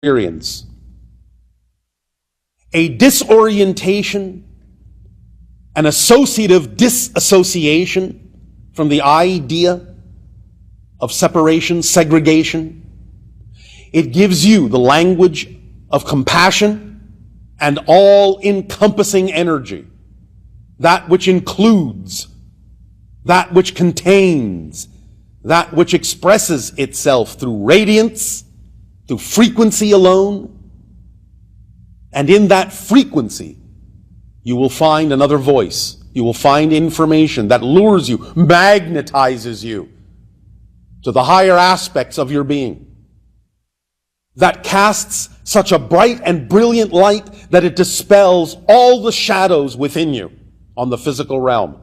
experience a disorientation, an associative disassociation from the idea of separation, segregation. It gives you the language of compassion and all-encompassing energy, that which includes, that which contains, that which expresses itself through radiance, through frequency alone. And in that frequency, you will find another voice. You will find information that lures you, magnetizes you to the higher aspects of your being, that casts such a bright and brilliant light that it dispels all the shadows within you on the physical realm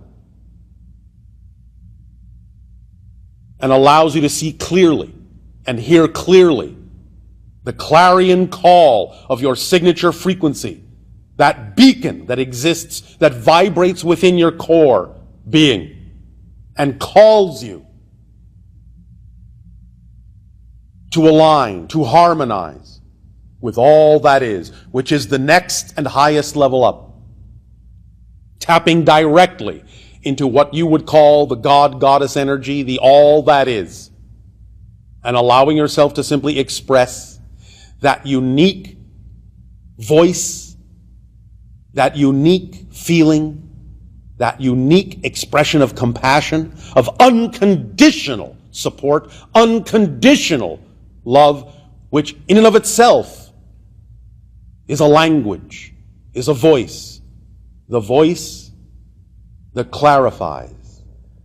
and allows you to see clearly and hear clearly the clarion call of your signature frequency, that beacon that exists, that vibrates within your core being and calls you to align, to harmonize with all that is, which is the next and highest level up, tapping directly into what you would call the God-Goddess energy, the all that is, and allowing yourself to simply express that unique voice, that unique feeling, that unique expression of compassion, of unconditional support, unconditional love, which in and of itself is a language, is a voice. The voice that clarifies,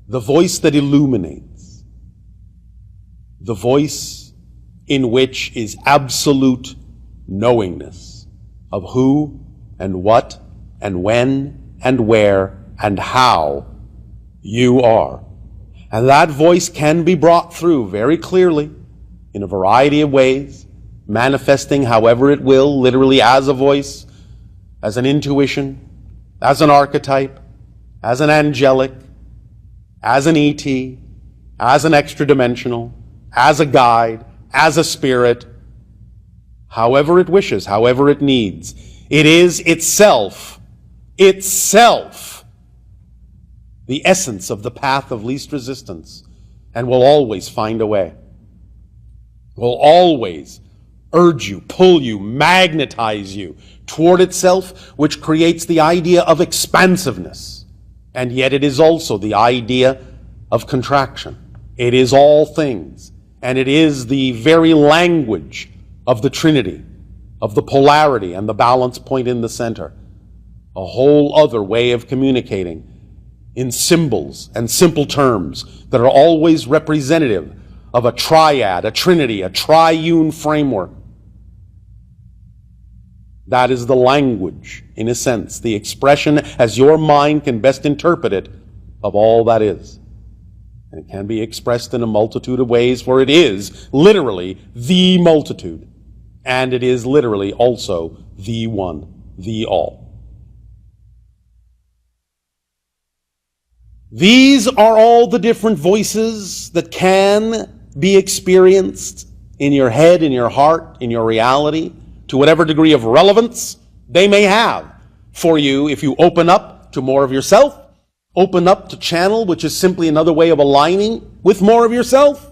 the voice that illuminates, the voice in which is absolute knowingness of who and what and when and where and how you are. And that voice can be brought through very clearly in a variety of ways, manifesting however it will, literally as a voice, as an intuition, as an archetype, as an angelic, as an ET, as an extra-dimensional, as a guide, as a spirit, however it wishes, however it needs. It is itself, the essence of the path of least resistance, and will always find a way. Will always urge you, pull you, magnetize you toward itself, which creates the idea of expansiveness. And yet it is also the idea of contraction. It is all things. And it is the very language of the Trinity, of the polarity and the balance point in the center. A whole other way of communicating in symbols and simple terms that are always representative of a triad, a trinity, a triune framework. That is the language, in a sense, the expression as your mind can best interpret it of all that is. And it can be expressed in a multitude of ways, for it is literally the multitude. And it is literally also the one, the all. These are all the different voices that can be experienced in your head, in your heart, in your reality, to whatever degree of relevance they may have for you if you open up to more of yourself. Open up to channel, which is simply another way of aligning with more of yourself.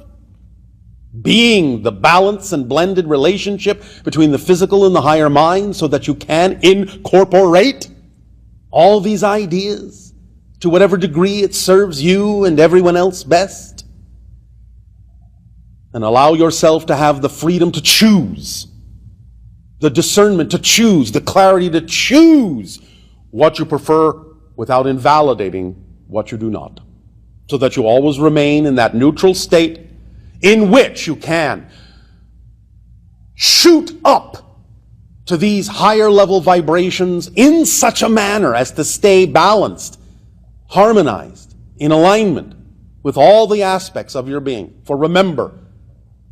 Being the balance and blended relationship between the physical and the higher mind so that you can incorporate all these ideas to whatever degree it serves you and everyone else best. And allow yourself to have the freedom to choose, the discernment to choose, the clarity to choose what you prefer without invalidating what you do not, so that you always remain in that neutral state in which you can shoot up to these higher level vibrations in such a manner as to stay balanced, harmonized, in alignment with all the aspects of your being. For remember,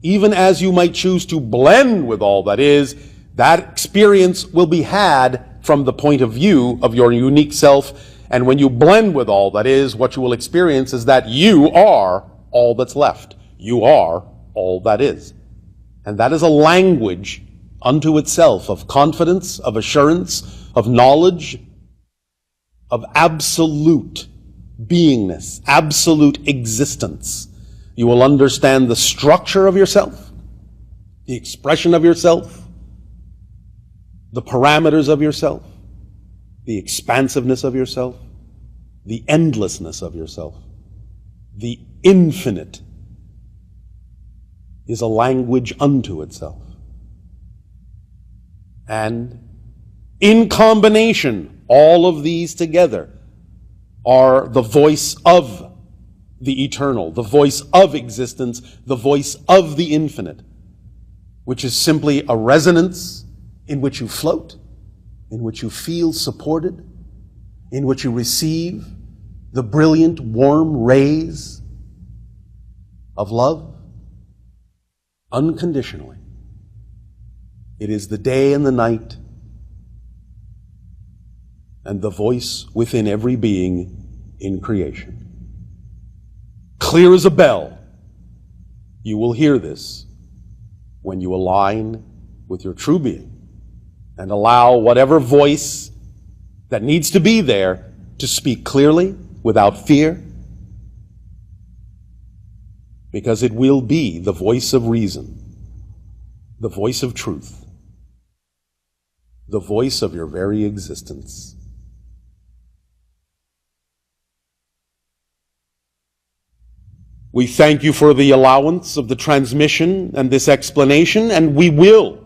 even as you might choose to blend with all that is, that experience will be had from the point of view of your unique self. And when you blend with all that is, what you will experience is that you are all that's left. You are all that is. And that is a language unto itself of confidence, of assurance, of knowledge, of absolute beingness, absolute existence. You will understand the structure of yourself, the expression of yourself, the parameters of yourself, the expansiveness of yourself, the endlessness of yourself. The infinite is a language unto itself. And in combination, all of these together are the voice of the eternal, the voice of existence, the voice of the infinite, which is simply a resonance in which you float, in which you feel supported, in which you receive the brilliant, warm rays of love unconditionally. It is the day and the night, and the voice within every being in creation. Clear as a bell, you will hear this when you align with your true being and allow whatever voice that needs to be there to speak clearly without fear, because it will be the voice of reason, the voice of truth, the voice of your very existence. We thank you for the allowance of the transmission and this explanation, and we will